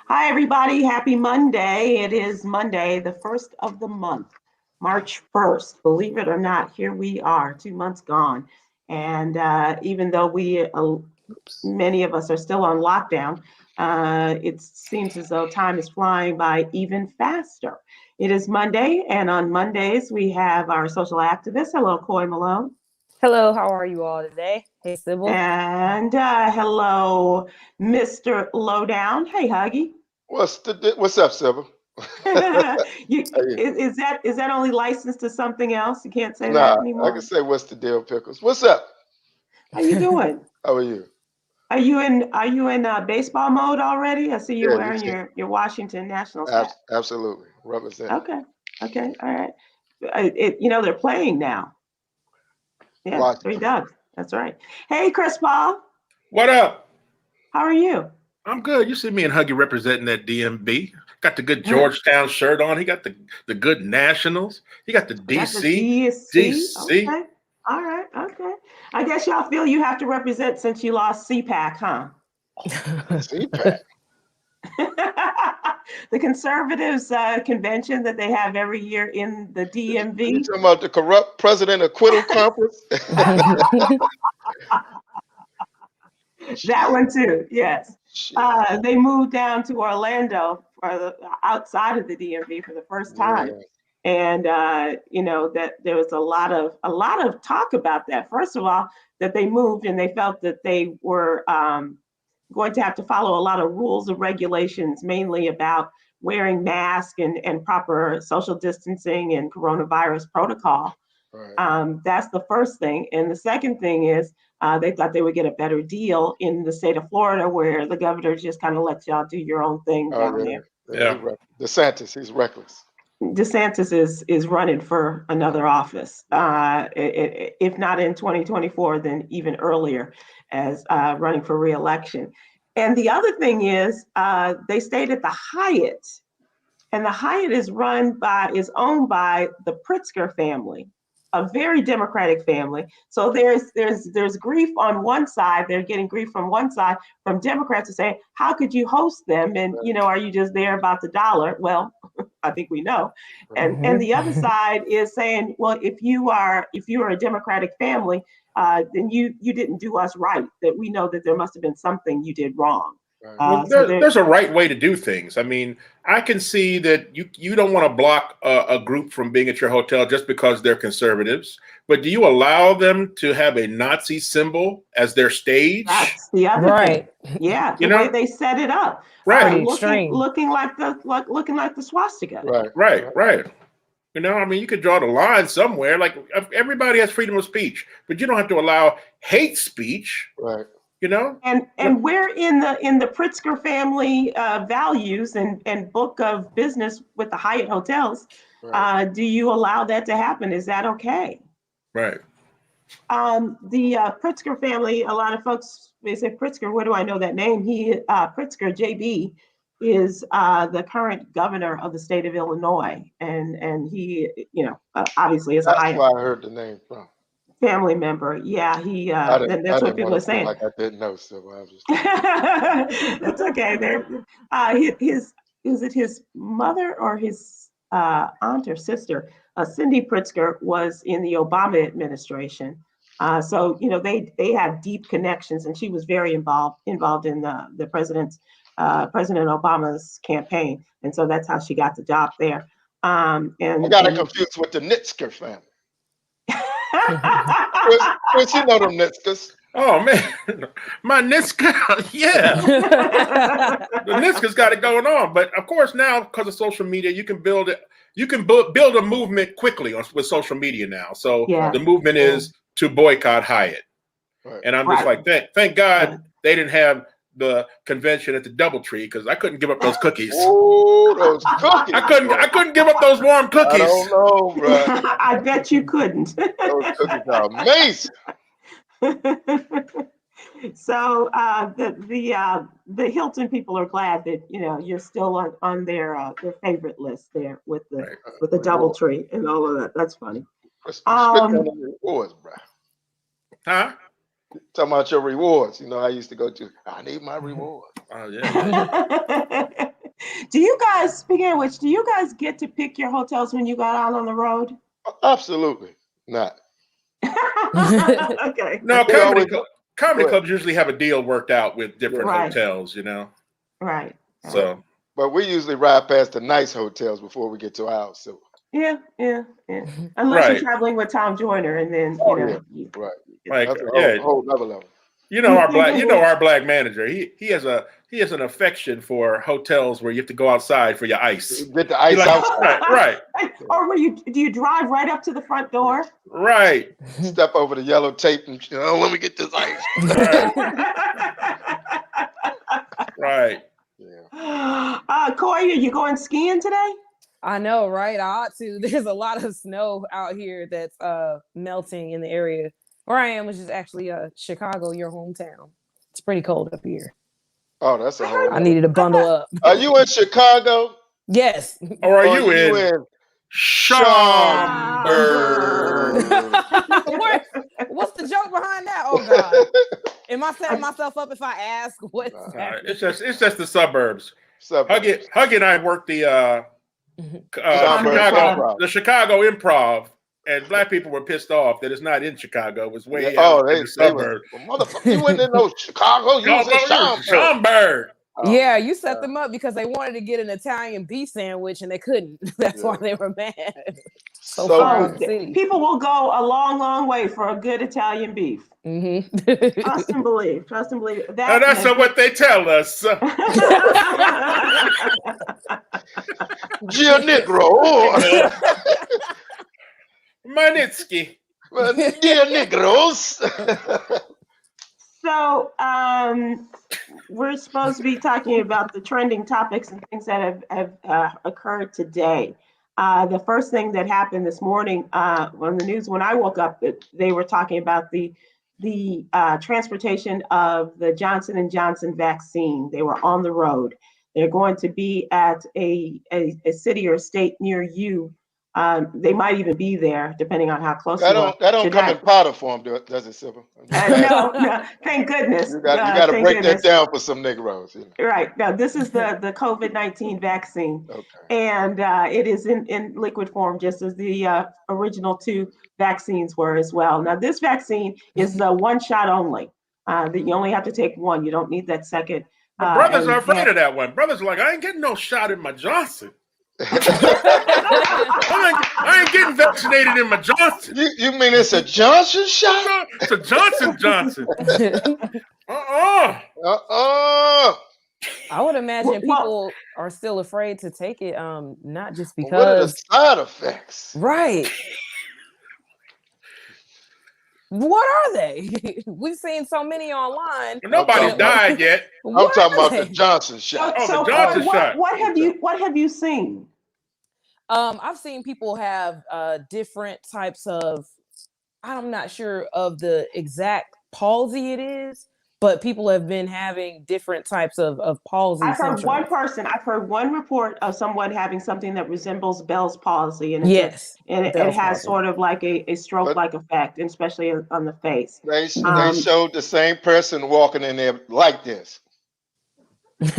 Hi, everybody. Happy Monday. It is Monday, the first of the month, March 1st. Believe it or not, here we are, 2 months gone. And even though many of us are still on lockdown, it seems as though time is flying by even faster. It is Monday, and on Mondays, we have our social activist. Hello, Coy Malone. Hello, how are you all today? Hey, Sybil. And hello, Mr. Lowdown. Hey, Huggy. What's up, Sybil? Is that only licensed to something else? You can't say Nah, that I can anymore. say what's the deal, Pickles. What's up? How you doing? How are you? Are you in baseball mode already? I see you Yeah, wearing your Washington Nationals hat. absolutely. Represent. Okay, all right. They're playing now. Yeah, Watch. 3 Dubs. That's right. Hey, Chris Paul. What up? How are you? I'm good. You see me and Huggy representing that DMV. Got the good Georgetown shirt on. He got the good Nationals. He got the DC. DC. Okay. All right. Okay. I guess y'all feel you have to represent since you lost CPAC, huh? CPAC. The conservatives convention that they have every year in the DMV. You talking about the corrupt president acquittal conference? That one too, yes. They moved down to Orlando outside of the DMV for the first time. Yeah. And that there was a lot of talk about that. First of all, that they moved and they felt that they were going to have to follow a lot of rules and regulations, mainly about wearing masks and proper social distancing and coronavirus protocol. Right. That's the first thing. And the second thing is they thought they would get a better deal in the state of Florida, where the governor just kind of lets y'all do your own thing down there. Yeah. DeSantis, he's reckless. DeSantis is running for another office, if not in 2024, then even earlier, as running for re-election. And the other thing is they stayed at the Hyatt, and the Hyatt is owned by the Pritzker family, a very Democratic family. So there's grief on one side. They're getting grief from one side from Democrats to say, how could you host them? And are you just there about the dollar? Well, I think we know. And the other side is saying, well, if you are a Democratic family, then you didn't do us right. That we know that there must have been something you did wrong. Well, there's a right way to do things. I mean, I can see that you don't want to block a group from being at your hotel just because they're conservatives, but do you allow them to have a Nazi symbol as their stage? That's the other thing. Yeah, the way they set it up, right? Looking like the swastika. Right. I mean, you could draw the line somewhere. Like, everybody has freedom of speech, but you don't have to allow hate speech. Right. And where in the Pritzker family values and book of business with the Hyatt hotels, do you allow that to happen? Is that okay? Right. The Pritzker family, a lot of folks, they say Pritzker, where do I know that name? Pritzker, JB, is the current governor of the state of Illinois. And he, obviously is a Hyatt. That's why I heard the name from. Family member, yeah, that's what people are saying. Like I didn't know, so I was just. That's okay. His mother or his aunt or sister, Cindy Pritzker, was in the Obama administration. So they have deep connections, and she was very involved in the President Obama's campaign, and so that's how she got the job there. And I got it confused with the Pritzker family. Chris, you know them Pritzkers. Oh man, my Pritzker, yeah. The Pritzker's got it going on, but of course now because of social media, you can build it. You can build a movement quickly with social media now. So the movement is to boycott Hyatt, and I'm just like, thank God they didn't have the convention at the DoubleTree, because I couldn't give up those cookies. Oh, those cookies! I couldn't give up those warm cookies. I don't know, bro. I bet you couldn't. Those cookies are amazing. So the Hilton people are glad that you're still on their favorite list there with the DoubleTree and all of that. That's funny. Rewards, bro. Huh? Talking about your rewards. I used to go to. I need my reward. Oh yeah. Do you guys, speaking of which, do you guys get to pick your hotels when you go out on the road? Absolutely not. Okay. No, They always- comedy Go ahead. clubs usually have a deal worked out with different Right. hotels, you know. Right. So But we usually ride past the nice hotels before we get to ours. So Yeah. Unless Right. you're traveling with Tom Joyner, and then Oh, you know. yeah. you- right, like that's a yeah, whole nother level. our black manager. He has an affection for hotels where you have to go outside for your ice. Get the ice He likes- outside. right, Or do you drive right up to the front door? right. Step over the yellow tape and let me get this ice. Right. Yeah. Coy, are you going skiing today? I know, right? I ought to. There's a lot of snow out here that's melting in the area. Where I am, which is actually Chicago, your hometown. It's pretty cold up here. Oh, that's a whole. I needed to bundle up. Are you in Chicago? Yes. Or are Or you in Schaumburg? What's the joke behind that? Oh God. Am I setting myself up if I ask what's that? It's just the suburbs. Suburbs. Huggy and I worked the Suburbs. Chicago Improv, and black people were pissed off that it's not in Chicago. It was way Oh, out in the suburbs. Motherfucker, you went in no Chicago. You was in Schaumburg. Schaumburg. Oh, Yeah, you set them up because they wanted to get an Italian beef sandwich and they couldn't. That's why they were mad. So far good. out the city. People will go a long, long way for a good Italian beef. Mm-hmm. Trust and believe. Trust and believe. And that's what they tell us. Gio Negro. Manitsky. Dear Negros. So we're supposed to be talking about the trending topics and things that have occurred today. The first thing that happened this morning on the news when I woke up, they were talking about the transportation of the Johnson & Johnson vaccine. They were on the road. They're going to be at a city or state near you. They might even be there, depending on how close you are. That don't come in powder form, does it, Sybil? No, thank goodness. You got to break that down for some Negroes. Right. Now, this is the COVID-19 vaccine. Okay. And it is in liquid form, just as the original two vaccines were as well. Now, this vaccine is the one shot only, that you only have to take one. You don't need that second. My brothers are afraid of that one. Brothers are like, I ain't getting no shot in my Johnson. I ain't getting vaccinated in my Johnson. You mean it's a Johnson shot? It's a Johnson. I would imagine people are still afraid to take it, not just because. What are the side effects? Right. What are they? We've seen so many online. Nobody's died yet. I'm talking about the Johnson shot. So the Johnson shot. What have you seen? I've seen people have different types of, I'm not sure of the exact palsy it is, but people have been having different types of palsy. I've heard one report of someone having something that resembles Bell's palsy, and it has sort of like a stroke-like effect, especially on the face. They showed the same person walking in there like this. So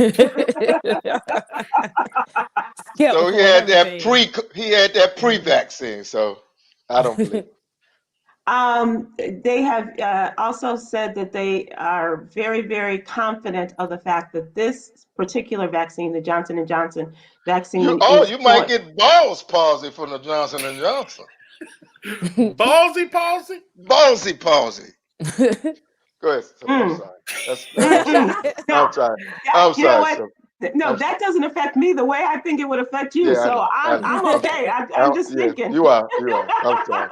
he had that pre-vaccine. So I don't believe it. They have also said that they are very, very confident of the fact that this particular vaccine, the Johnson & Johnson vaccine, you might get balls palsy from the Johnson & Johnson. Ballsy palsy? Ballsy palsy. Go ahead. I'm sorry. I'm sorry. No, that doesn't affect me the way I think it would affect you. Yeah, so I'm okay. I'm just thinking. You are. I'm sorry.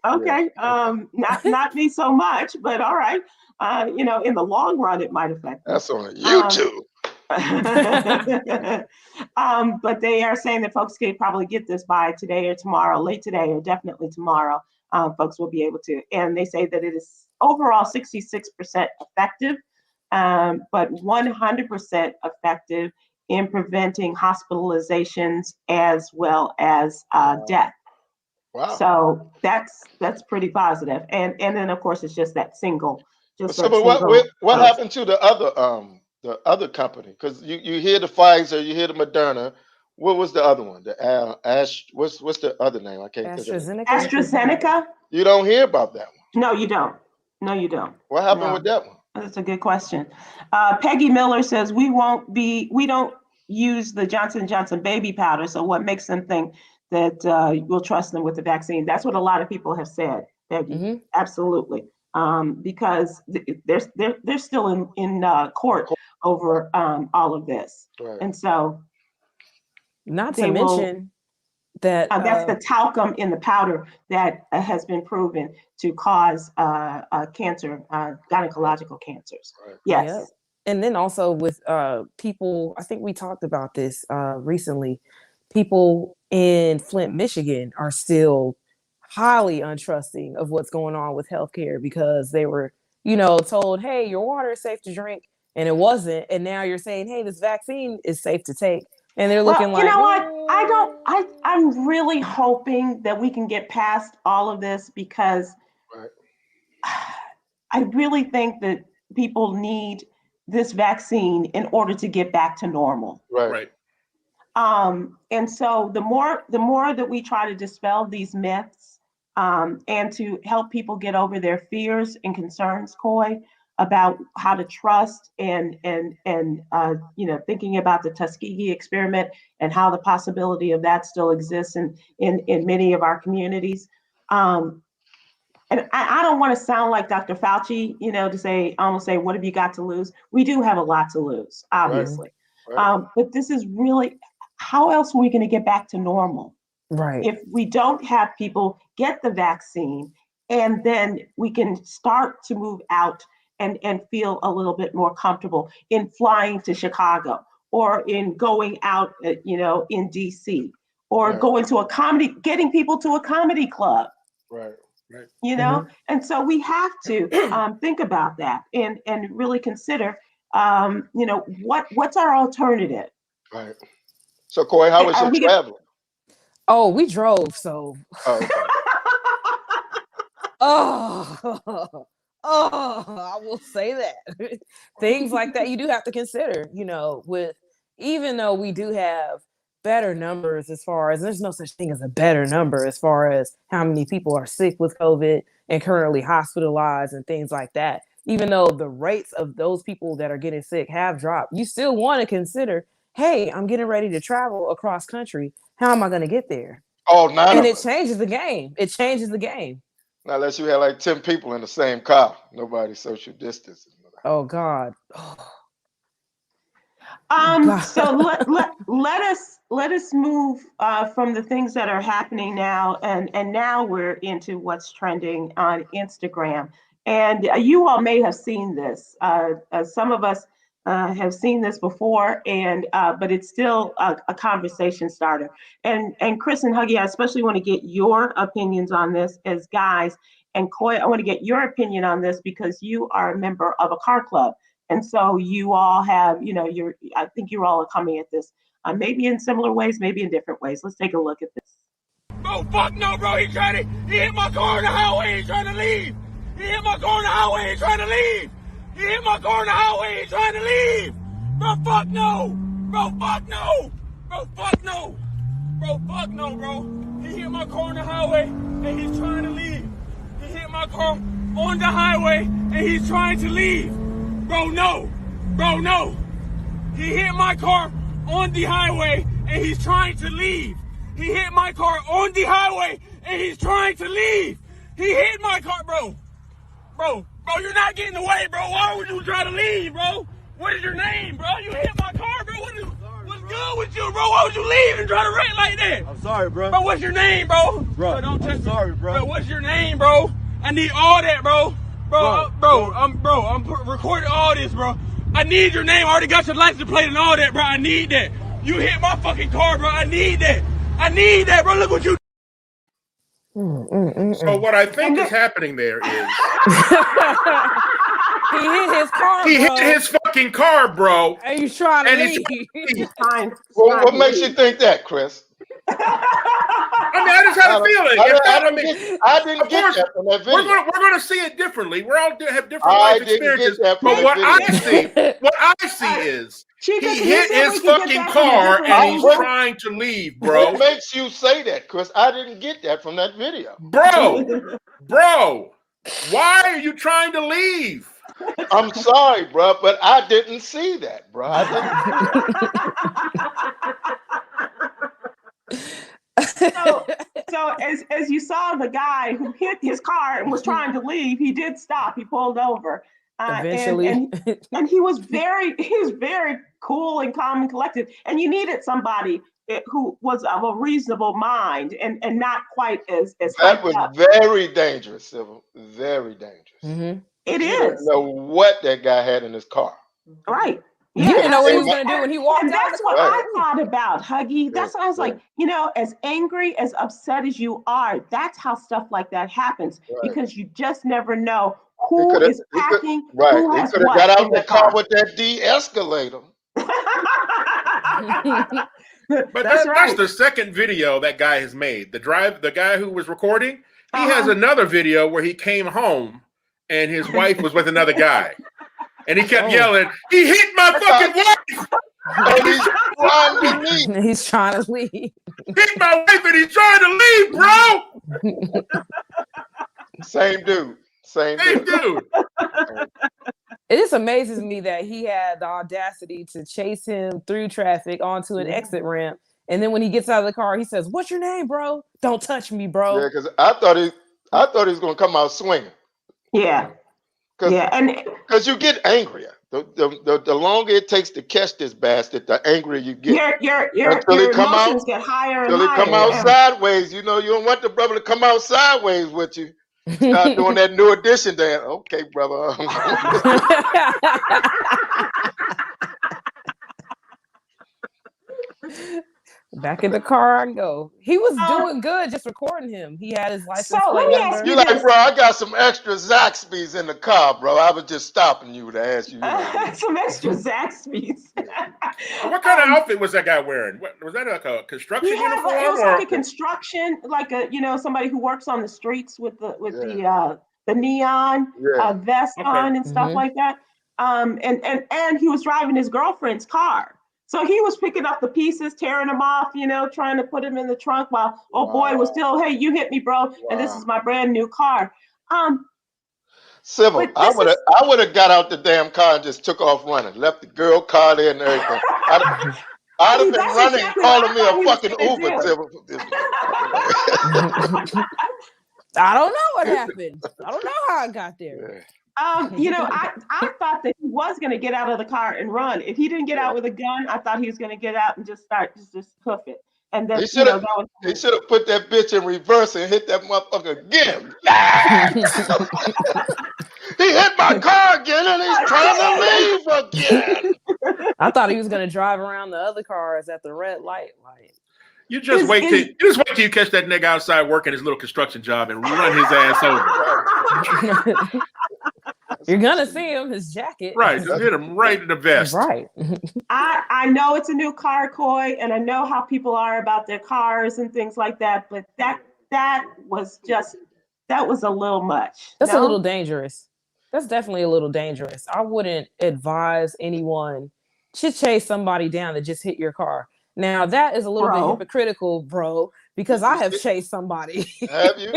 Okay. Not me so much, but all right. In the long run, it might affect me. That's on YouTube. But they are saying that folks can probably get this by today or tomorrow, late today or definitely tomorrow. Folks will be able to. And they say that it is overall 66% effective, but 100% effective in preventing hospitalizations as well as death. Wow. So that's pretty positive. And then of course it's just that single. What happened to the the other company? Because you hear the Pfizer, you hear the Moderna. What was the other one? The what's the other name? I can't think of it. AstraZeneca? You don't hear about that one. No, you don't. No, you don't. What happened with that one? That's a good question. Peggy Miller says we don't use the Johnson & Johnson baby powder. So what makes them think that we'll trust them with the vaccine? That's what a lot of people have said, Peggy. Absolutely. Because they're still in court over all of this. Right. And so not to mention that that's the talcum in the powder that has been proven to cause cancer, gynecological cancers. Right. Yes. Yep. And then also with people, I think we talked about this recently, people in Flint, Michigan are still highly untrusting of what's going on with healthcare because they were, told, hey, your water is safe to drink, and it wasn't. And now you're saying, hey, this vaccine is safe to take. And they're looking like, you know what? I'm really hoping that we can get past all of this because I really think that people need this vaccine in order to get back to normal. Right. And so the more that we try to dispel these myths and to help people get over their fears and concerns, Coy, about how to trust and thinking about the Tuskegee experiment and how the possibility of that still exists in many of our communities. And I don't want to sound like Dr. Fauci, to almost say, what have you got to lose? We do have a lot to lose, obviously. Right. But this is really, how else are we going to get back to normal? Right. If we don't have people get the vaccine, and then we can start to move out and feel a little bit more comfortable in flying to Chicago or in going out, in DC or going to getting people to a comedy club. Right. And so we have to think about that and really consider, what's our alternative? Right. So, Coy, how was your traveling? Oh, we drove. So. Oh, I will say that things like that you do have to consider, even though we do have better numbers as far as there's no such thing as a better number as far as how many people are sick with COVID and currently hospitalized and things like that. Even though the rates of those people that are getting sick have dropped, you still want to consider, hey, I'm getting ready to travel across country. How am I going to get there? And it changes the game. It changes the game. Not unless you had like 10 people in the same car. Nobody social distancing. Oh God. So let us move from the things that are happening now, and now we're into what's trending on Instagram. And you all may have seen this. Some of us have seen this before, but it's still a conversation starter. And Chris and Huggy, I especially want to get your opinions on this as guys. And Coy, I want to get your opinion on this because you are a member of a car club. And so you all have, I think you all are coming at this maybe in similar ways, maybe in different ways. Let's take a look at this. Oh, fuck no, bro. He hit my car on the highway. He's trying to leave. He hit my car on the highway. He's trying to leave. He hit my car on the highway. He's trying to leave. Bro, fuck no. Bro, fuck no. Bro, fuck no. Bro, fuck no, bro. He hit my car on the highway and he's trying to leave. He hit my car on the highway and he's trying to leave. Bro, no. Bro, no. He hit my car on the highway and he's trying to leave. He hit my car on the highway and he's trying to leave. He hit my car, bro. Bro, you're not getting away, bro. Why would you try to leave, bro? What is your name, bro? You hit my car, bro. What's good with you, bro? Why would you leave and try to wreck like that? I'm sorry, bro. Bro, what's your name, bro? Bro, don't touch I'm sorry, me. bro. What's your name, bro? I need all that, bro. I'm recording all this, bro. I need your name. I already got your license plate and all that, bro. I need that. You hit my fucking car, bro. I need that. I need that, bro. Look what you. So what I think is happening there is he hit his car. He hit his fucking car, bro. And he's trying to leave. What makes you think that, Chris? I mean, I just had a feeling. I didn't get that from that video. We're going to see it differently. We're all have different life experiences. But what I see is he hit his fucking car and he's trying to leave, bro. What makes you say that, Chris? I didn't get that from that video. Bro, why are you trying to leave? I'm sorry, bro, but I didn't see that, bro. So as you saw, the guy who hit his car and was trying to leave, he did stop. He pulled over. Eventually, and he was very cool and calm and collected. And you needed somebody who was of a reasonable mind and not quite as that was up. Very dangerous, Sybil. Very dangerous. Mm-hmm. It you is. Didn't know what that guy had in his car. Right. You didn't know what he was going to do when he walked and out. That's what I thought about, Huggy. That's what I was like, as angry, as upset as you are, that's how stuff like that happens. Because you just never know who is packing, who has he could have got out the car with that de-escalator. But that's the second video that guy has made. The guy who was recording, he has another video where he came home and his wife was with another guy. And he kept yelling, he hit my fucking wife! And he's trying to leave. He's trying to leave. Hit my wife and he's trying to leave, bro! Same dude. It just amazes me that he had the audacity to chase him through traffic onto an exit ramp. And then when he gets out of the car, he says, "What's your name, bro? Don't touch me, bro." Yeah, because I thought he was going to come out swinging. Yeah. Because you get angrier. The longer it takes to catch this bastard, the angrier you get. Your emotions get higher and higher. Until he come out sideways. You don't want the brother to come out sideways with you. Start doing that New Edition dance. Okay, brother. Back in the car I go. He was doing good just recording him. He had his license plate number. You like, bro, I got some extra Zaxby's in the car, bro. I was just stopping you to ask you. Some extra Zaxby's. What kind of outfit was that guy wearing? Was that like a construction uniform? It was like a construction, like somebody who works on the streets with the neon vest on and stuff like that. And he was driving his girlfriend's car. So he was picking up the pieces, tearing them off, trying to put them in the trunk while boy was still, hey, you hit me, bro, and this is my brand new car. Sybil, I would have got out the damn car and just took off running, left the girl car there and everything. I'd have been running, calling me a fucking Uber. Sybil. I don't know what happened. I don't know how I got there. Yeah. I thought that he was going to get out of the car and run. If he didn't get out with a gun, I thought he was going to get out and just hoof it. And then he should have put that bitch in reverse and hit that motherfucker again. He hit my car again and he's trying to leave again. I thought he was going to drive around the other cars at the red light. You just wait till you catch that nigga outside working his little construction job and run his ass over. You're gonna see him, his jacket. Right, just hit him right in the vest. Right. I know it's a new car, Coy, and I know how people are about their cars and things like that, but that was a little much. That's a little dangerous. That's definitely a little dangerous. I wouldn't advise anyone to chase somebody down that just hit your car. Now that is a little bit hypocritical, bro, because I have chased somebody. Have you?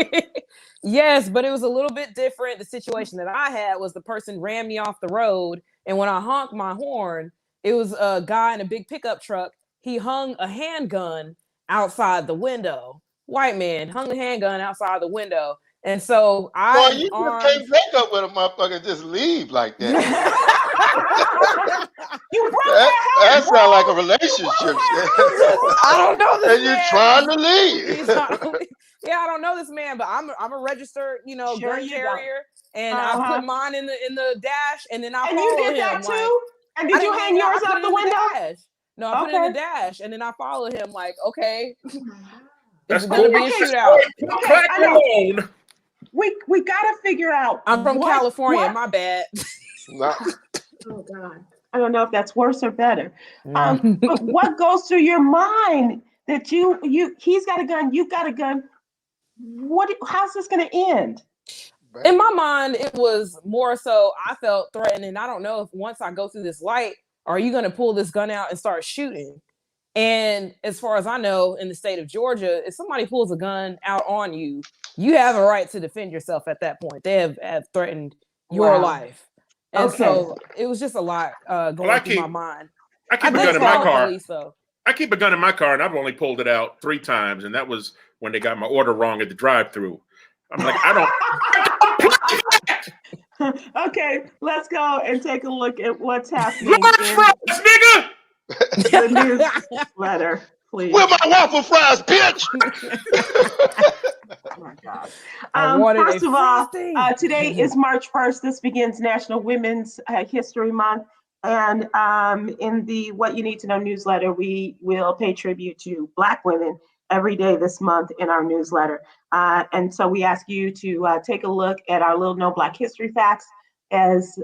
Yes, but it was a little bit different. The situation that I had was the person ran me off the road, and when I honked my horn, it was a guy in a big pickup truck. He hung a handgun outside the window. White man hung a handgun outside the window, and so you can't break up with a motherfucker and just leave like that. You broke that sounds like a relationship. I don't know this and you're trying to leave. I don't know this man, but I'm a registered, gun carrier, and I put mine in the dash, and then I follow him. And you did that too? And did you hang yours out the window? No, I put it in the dash, and then I follow him. Like, okay, that's gonna be a shootout. Okay, we gotta figure out. I'm from California. My bad. No. Oh God. I don't know if that's worse or better. But what goes through your mind that he's got a gun, you've got a gun. How's this going to end? In my mind, it was more so I felt threatened, and I don't know if once I go through this light, are you going to pull this gun out and start shooting? And as far as I know, in the state of Georgia, if somebody pulls a gun out on you, you have a right to defend yourself at that point. They have threatened your life. And so it was just a lot going through my mind. I keep a gun in my car. Police, though. I keep a gun in my car, and I've only pulled it out 3 times, and that was when they got my order wrong at the drive-thru. I'm like, I don't. Okay, let's go and take a look at what's happening. Nigga! The newsletter, please. Where my waffle fries, bitch? Oh my God. First of all, today is March 1st. This begins National Women's History Month. And in the What You Need to Know newsletter, we will pay tribute to Black women every day this month in our newsletter. And so we ask you to take a look at our Little Known Black History Facts as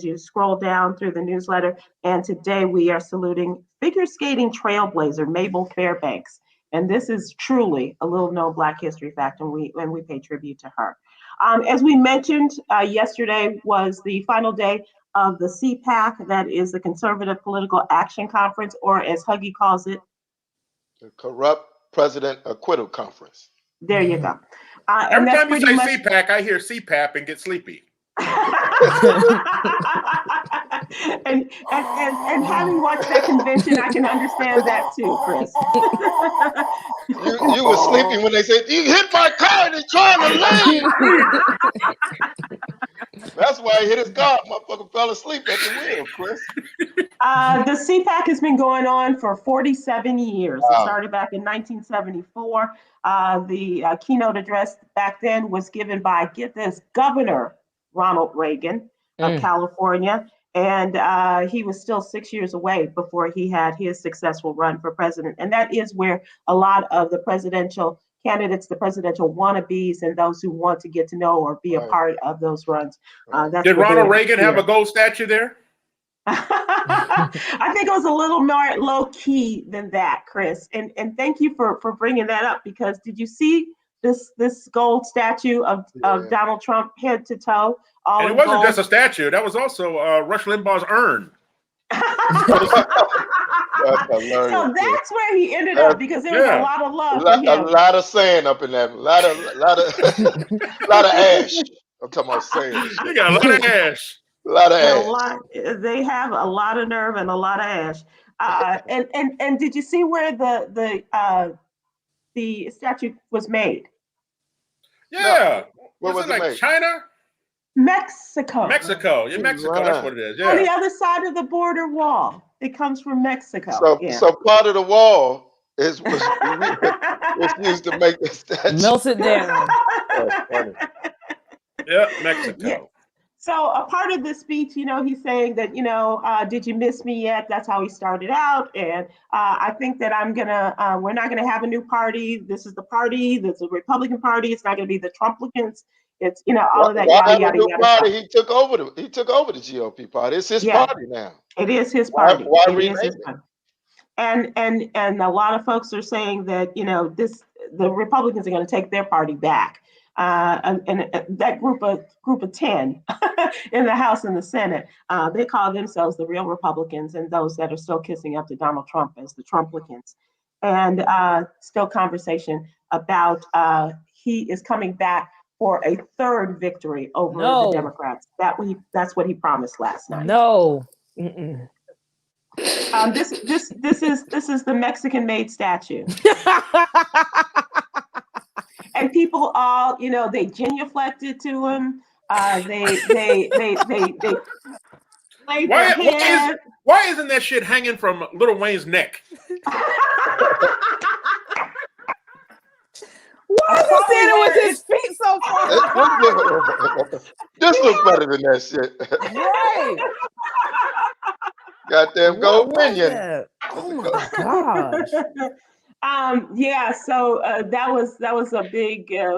you scroll down through the newsletter. And today we are saluting figure skating trailblazer Mabel Fairbanks. And this is truly a Little Known Black History Fact, and we pay tribute to her. As we mentioned, yesterday was the final day of the CPAC, that is the Conservative Political Action Conference, or as Huggy calls it, the Corrupt President Acquittal Conference. There you go. Every time you say CPAC, I hear CPAP and get sleepy. and having watched that convention, I can understand that too, Chris. You were sleeping when they said, "You hit my car and he's trying to leave." That's why he hit his car. Motherfucker fell asleep at the wheel, Chris. The CPAC has been going on for 47 years. Wow. It started back in 1974. The keynote address back then was given by, get this, Governor Ronald Reagan of California. And he was still 6 years away before he had his successful run for president. And that is where a lot of the presidential candidates, the presidential wannabes, and those who want to get to know or be a part of those runs. Did Ronald Reagan have a gold statue there? I think it was a little more low key than that, Chris. And thank you for bringing that up, because did you see this gold statue of Donald Trump head to toe? And it wasn't gold. Just a statue. That was also Rush Limbaugh's urn. So that's where he ended up, because there was a lot of love for him. A lot of sand up in that. A lot of ash. I'm talking about sand. You got a lot of ash. A lot of ash. They have a lot of nerve and a lot of ash. And did you see where the statue was made? Yeah. Where was it made? China? Mexico. Yeah, Mexico. Right. That's what it is. Yeah. On the other side of the border wall. It comes from Mexico. So part of the wall was used to make the statue. Melt it down. That's funny. Yeah, Mexico. Yeah. So a part of the speech, he's saying that, did you miss me yet? That's how he started out. And I think that we're not going to have a new party. This is the party. This is the Republican Party. It's not going to be the Trumplicans. It's, all of that. Party, he took over the GOP party. It's his party now. It is his party. Why rename it? And a lot of folks are saying that, the Republicans are going to take their party back. And that group of 10 in the House and the Senate, they call themselves the real Republicans, and those that are still kissing up to Donald Trump as the Trumplicans. And still conversation about he is coming back for a third victory over the Democrats. That's what he promised last night. No. This is the Mexican-made statue. And people all, they genuflected to him. They laid their head. Why isn't that shit hanging from Lil Wayne's neck? Why is he standing with his feet so far? This looks better than that shit. Right. Goddamn gold minion. Oh my gosh. So that was a big, I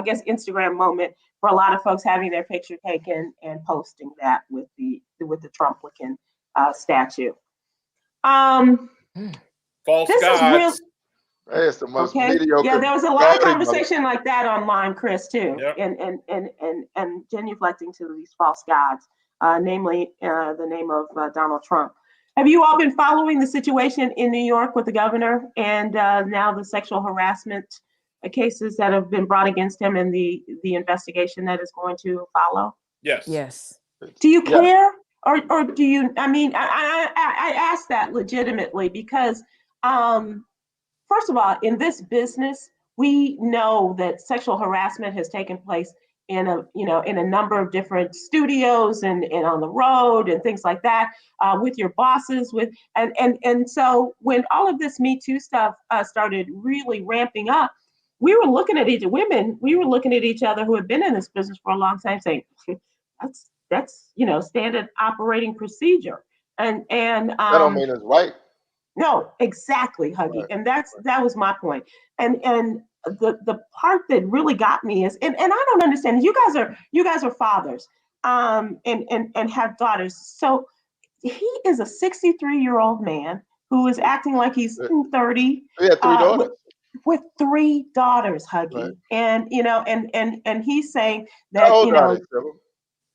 guess, Instagram moment for a lot of folks having their picture taken and posting that with the Trumplican statue. False This is real. gods. That's the most Okay. mediocre. Yeah, there was a lot of garbage conversation like that online, Chris, too, Yep. and genuflecting to these false gods, namely the name of Donald Trump. Have you all been following the situation in New York with the governor and now the sexual harassment cases that have been brought against him and the investigation that is going to follow? Yes. Yes. Do you Yeah. care, or do you? I mean, I ask that legitimately because. First of all, in this business, we know that sexual harassment has taken place in a number of different studios and on the road and things like that, with your bosses, and so when all of this Me Too stuff started really ramping up, we were looking at each other who had been in this business for a long time, saying that's standard operating procedure, and That don't mean it's right. no, exactly, Huggy. Right. And that was my point. And the part that really got me is, and I don't understand, you guys are fathers, and have daughters. So he is a 63-year-old man who is acting like he's 30. We had 3 daughters. With 3 daughters, Huggy. Right. And and he's saying How that old are they, Sybil?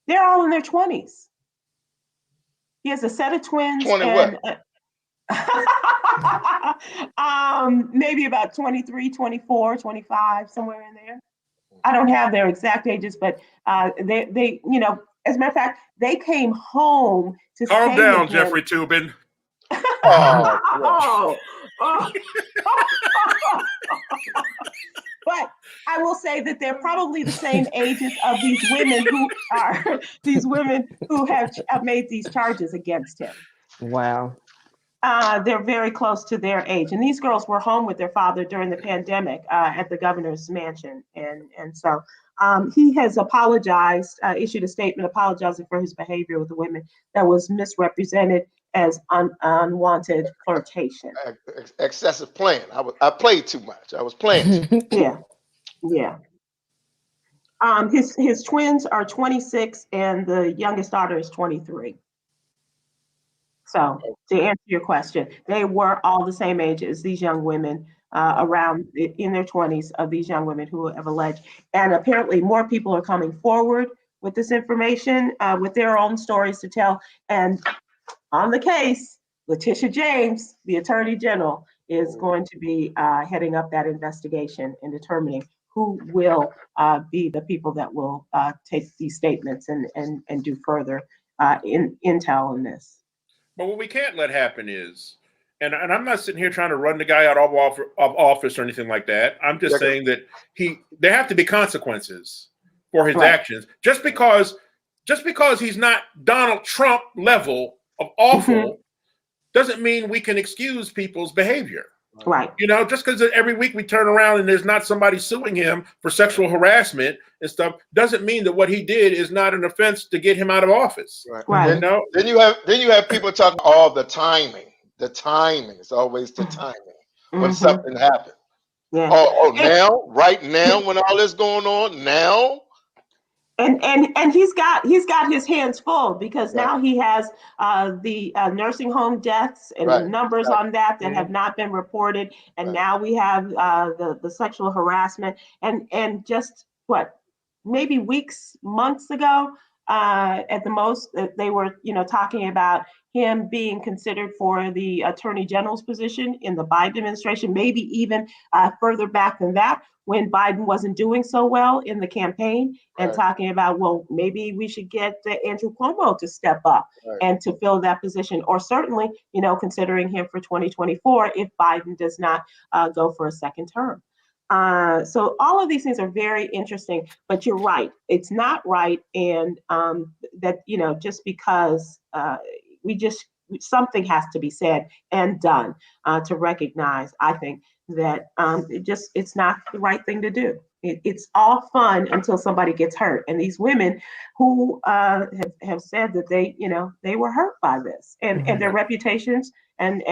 they're all in their 20s. He has a set of twins. 20 and what? Maybe about 23, 24, 25, somewhere in there. I don't have their exact ages, but they as a matter of fact, they came home to Calm stay down, with him. Jeffrey Toobin. Oh, Oh. But I will say that they're probably the same ages of these women who have made these charges against him. Wow. They're very close to their age, and these girls were home with their father during the pandemic at the governor's mansion, and so he has apologized, issued a statement apologizing for his behavior with the women that was misrepresented as unwanted flirtation. excessive playing. I played too much. I was playing. Yeah. His twins are 26, and the youngest daughter is 23. So to answer your question, they were all the same age as these young women, around in their 20s, of these young women who have alleged. And apparently more people are coming forward with this information, with their own stories to tell. And on the case, Letitia James, the Attorney General, is going to be heading up that investigation and determining who will be the people that will take these statements and do further intel on this. But what we can't let happen is, and I'm not sitting here trying to run the guy out of office or anything like that. I'm just saying that there have to be consequences for his actions. Just because he's not Donald Trump level of awful doesn't mean we can excuse people's behavior. Right. Just because every week we turn around and there's not somebody suing him for sexual harassment and stuff doesn't mean that what he did is not an offense to get him out of office. Right. Then you have people talking all the timing. The timing is always the timing when something happens. Yeah. Now, right now, when all this going on now. And he's got his hands full because now he has the nursing home deaths and the numbers on that have not been reported, and now we have the sexual harassment and just maybe months ago, at the most, they were talking about him being considered for the Attorney General's position in the Biden administration, maybe even further back than that, when Biden wasn't doing so well in the campaign, and talking about, well, maybe we should get Andrew Cuomo to step up and to fill that position, or certainly, considering him for 2024 if Biden does not go for a second term. So all of these things are very interesting, but you're right. It's not right. And that, just because something has to be said and done to recognize, I think, that it's not the right thing to do. It's all fun until somebody gets hurt. And these women who have said that they were hurt by this, and their reputations and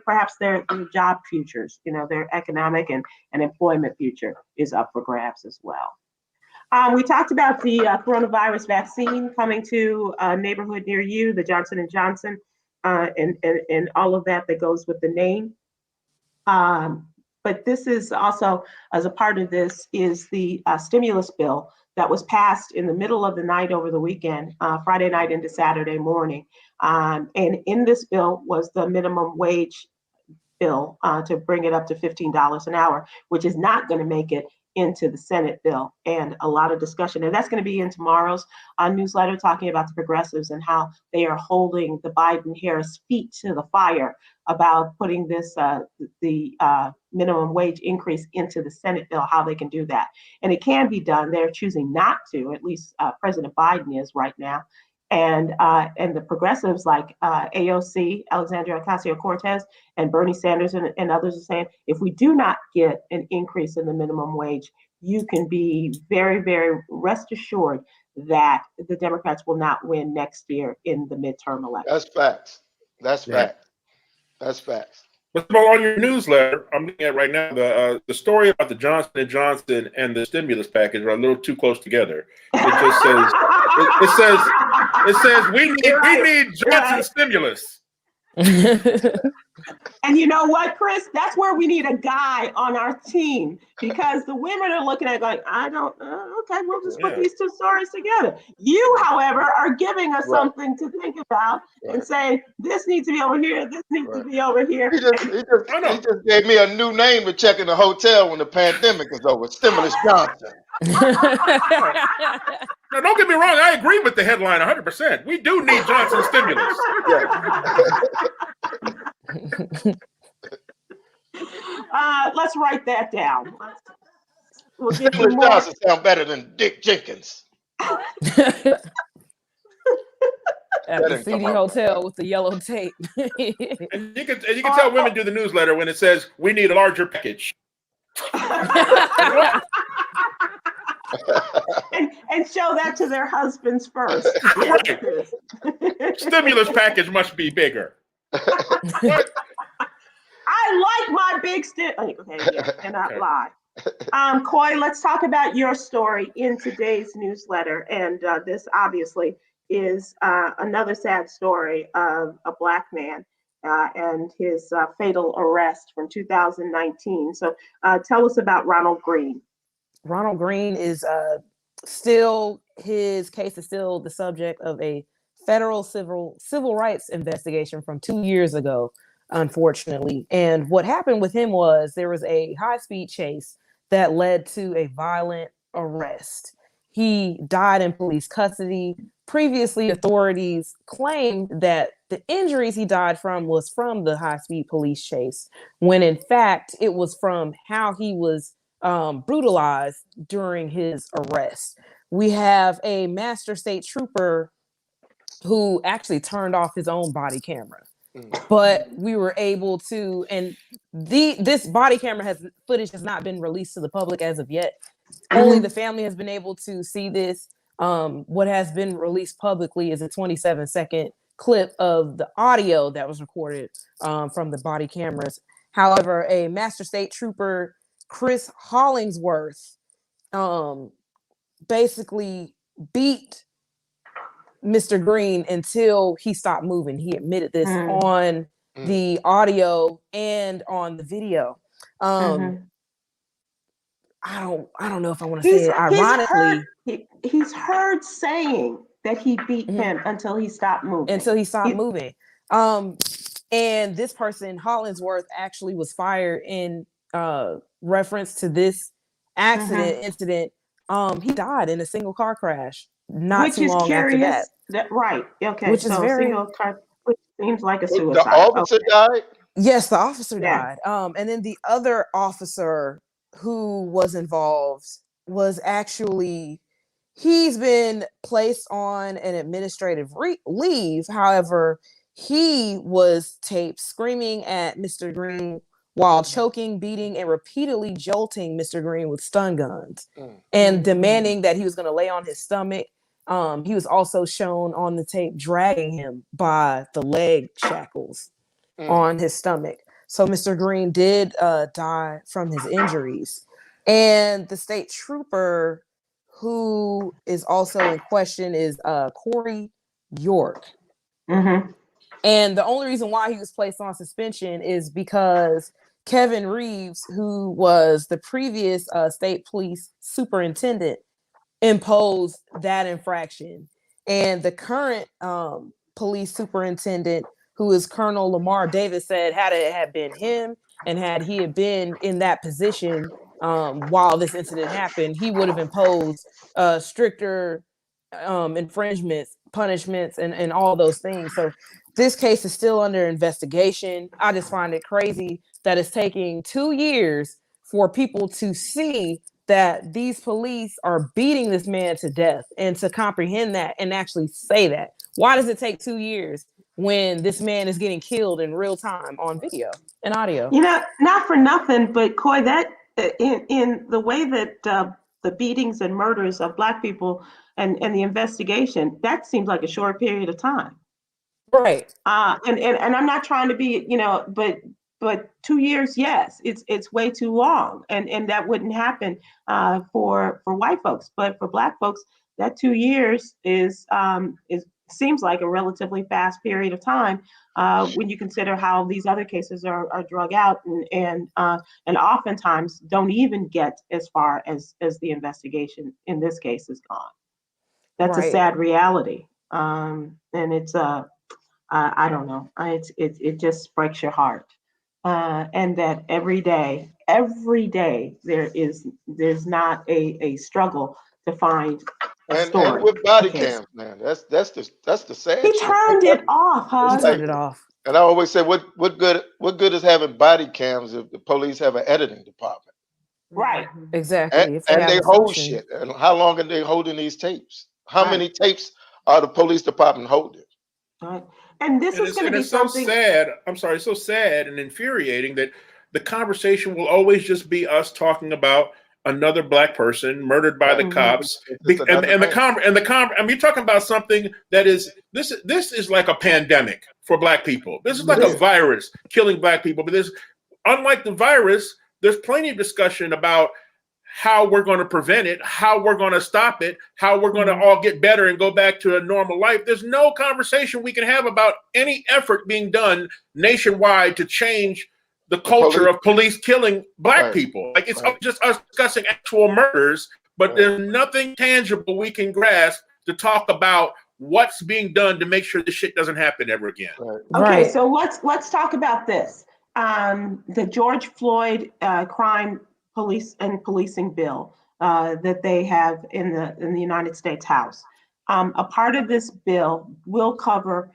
perhaps their job futures, their economic and employment future is up for grabs as well. We talked about the coronavirus vaccine coming to a neighborhood near you, the Johnson & Johnson and all of that goes with the name. But this is also, as a part of this, is the stimulus bill that was passed in the middle of the night over the weekend, Friday night into Saturday morning. And in this bill was the minimum wage bill to bring it up to $15 an hour, which is not going to make it into the Senate bill, and a lot of discussion. And that's going to be in tomorrow's newsletter, talking about the progressives and how they are holding the Biden-Harris feet to the fire about putting this, the minimum wage increase into the Senate bill, how they can do that. And it can be done. They're choosing not to, at least President Biden is right now. And the progressives like AOC, Alexandria Ocasio-Cortez, and Bernie Sanders and others are saying, if we do not get an increase in the minimum wage, you can be very, very rest assured that the Democrats will not win next year in the midterm election. That's facts. That's facts. That's facts. But on your newsletter, I'm looking at right now, the story about the Johnson & Johnson and the stimulus package are a little too close together. It just says, it says we need Johnson stimulus. And you know what, Chris? That's where we need a guy on our team, because the women are looking at it going, I don't, okay, we'll just put these two stories together. You, however, are giving us something to think about and saying, this needs to be over here, this needs to be over here. He just gave me a new name to check in the hotel when the pandemic is over. Stimulus Johnson. Now, don't get me wrong. I agree with the headline 100%. We do need Johnson stimulus. Let's write that down. We'll give you Stimulus more. Johnson sound better than Dick Jenkins. At the CD hotel with the yellow tape. And you can tell women do the newsletter when it says we need a larger package. and show that to their husbands first. Stimulus package must be bigger. I like my big cannot lie. Coy, let's talk about your story in today's newsletter. And this obviously is another sad story of a Black man and his fatal arrest from 2019. So tell us about Ronald Green. Ronald Green is still, his case is still the subject of a federal civil rights investigation from 2 years ago, unfortunately. And what happened with him was there was a high-speed chase that led to a violent arrest. He died in police custody. Previously, authorities claimed that the injuries he died from was from the high-speed police chase, when in fact, it was from how he was brutalized during his arrest. We have a master state trooper who actually turned off his own body camera, but we were able to, and this body camera footage has not been released to the public as of yet. Only the family has been able to see this. What has been released publicly is a 27-second clip of the audio that was recorded from the body cameras. However, a master state trooper, Chris Hollingsworth, basically beat Mr. Green until he stopped moving. He admitted this on the audio and on the video. I don't know if I want to say it ironically. He's heard saying that he beat him until he stopped moving. And this person, Hollingsworth, actually was fired in reference to this incident. He died in a single car crash not too long after that. Right. Okay. Which is very, single car, which seems like a suicide. The officer died? Yes, the officer died. And then the other officer who was involved was actually, he's been placed on an administrative leave. However, he was taped screaming at Mr. Green while choking, beating, and repeatedly jolting Mr. Green with stun guns and demanding that he was going to lay on his stomach. He was also shown on the tape dragging him by the leg shackles on his stomach. So Mr. Green did die from his injuries. And the state trooper who is also in question is Corey York. And the only reason why he was placed on suspension is because Kevin Reeves, who was the previous state police superintendent, imposed that infraction. And the current police superintendent, who is Colonel Lamar Davis, said had it had been him and had he had been in that position while this incident happened, he would have imposed stricter infringements, punishments, and all those things. So this case is still under investigation. I just find it crazy that it's taking 2 years for people to see that these police are beating this man to death and to comprehend that and actually say that. Why does it take 2 years when this man is getting killed in real time on video and audio? You know, not for nothing, but Coy, that in the way that the beatings and murders of Black people and the investigation, that seems like a short period of time. Right. And I'm not trying to be, you know, but 2 years, yes, it's way too long, and that wouldn't happen for white folks, but for Black folks, that 2 years is seems like a relatively fast period of time when you consider how these other cases are drug out and oftentimes don't even get as far as the investigation in this case is gone. That's Right. a sad reality, and it's I don't know, it just breaks your heart. And that every day there's not a struggle to find a story. And with body cams, man, that's the sad He shit. turned it off, He huh? turned it off. And I always say, what good is having body cams if the police have an editing department? Right. Exactly. And they hold shit. And how long are they holding these tapes? How many tapes are the police department holding? Right. And this is going to be something. So sad. I'm sorry, so sad and infuriating that the conversation will always just be us talking about another Black person murdered by the cops. I mean, you're talking about something that is this is like a pandemic for Black people. This is like a virus killing Black people. But unlike the virus, there's plenty of discussion about how we're going to prevent it, how we're going to stop it, how we're going to all get better and go back to a normal life. There's no conversation we can have about any effort being done nationwide to change the culture of police killing Black people. Like it's just us discussing actual murders, but there's nothing tangible we can grasp to talk about what's being done to make sure this shit doesn't happen ever again. Okay, so let's talk about this. The George Floyd crime police and policing bill that they have in the United States House. A part of this bill will cover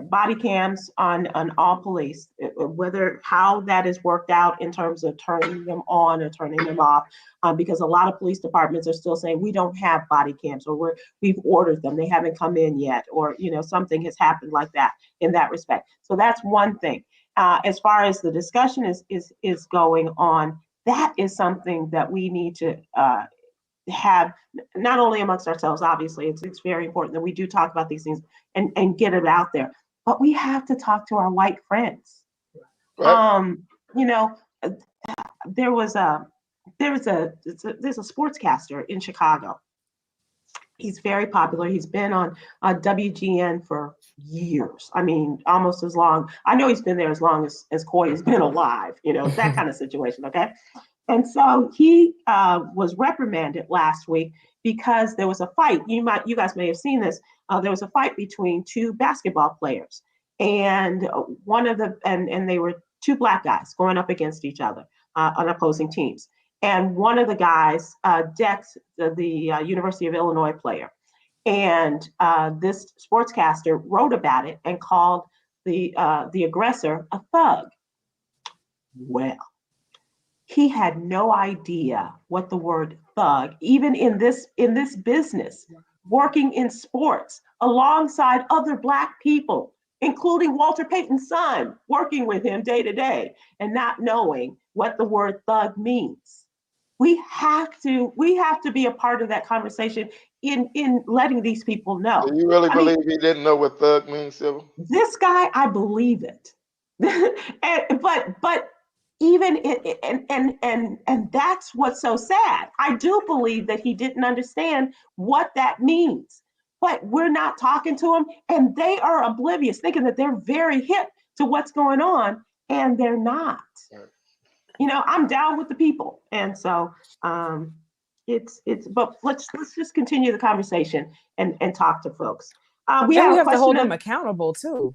body cams on all police, whether how that is worked out in terms of turning them on or turning them off, because a lot of police departments are still saying we don't have body cams, or we've ordered them, they haven't come in yet, or something has happened like that in that respect. So that's one thing. As far as the discussion is going on, that is something that we need to have not only amongst ourselves. Obviously, it's very important that we do talk about these things and get it out there, but we have to talk to our white friends. Right. There's a sportscaster in Chicago. He's very popular. He's been on WGN for years. I mean, almost as long. I know he's been there as long as Coy has been alive, that kind of situation, okay? And so he was reprimanded last week because there was a fight. You guys may have seen this. There was a fight between two basketball players, and and they were two Black guys going up against each other on opposing teams. And one of the guys decked the University of Illinois player. And this sportscaster wrote about it and called the aggressor a thug. Well, he had no idea what the word thug, even in this business, working in sports alongside other Black people, including Walter Payton's son, working with him day to day and not knowing what the word thug means. We have to be a part of that conversation in letting these people know. Do you really believe he didn't know what thug means, Sybil? This guy, I believe it. but even and that's what's so sad. I do believe that he didn't understand what that means. but we're not talking to them, and they are oblivious, thinking that they're very hip to what's going on, and they're not. Right. You know, I'm down with the people, and so but let's just continue the conversation and talk to folks. We and we have have to hold of, them accountable too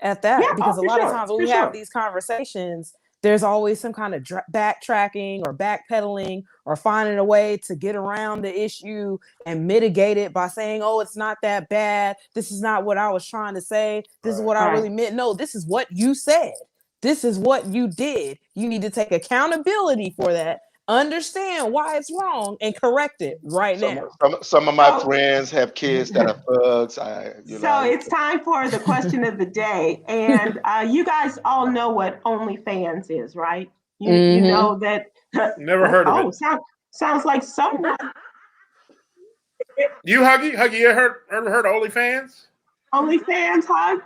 at that, Yeah, because a for lot of sure, times when for we have sure. these conversations, there's always some kind of backtracking or backpedaling or finding a way to get around the issue and mitigate it by saying, oh, it's not that bad. This is not what I was trying to say. This is what I really meant. No, this is what you said. This is what you did. You need to take accountability for that, understand why it's wrong, and correct it right now. Some of my friends have kids that are thugs. It's time for the question of the day. And you guys all know what OnlyFans is, right? You know that. Never heard of it. Sounds like someone. You, Huggy, you ever heard of OnlyFans? OnlyFans, Hug?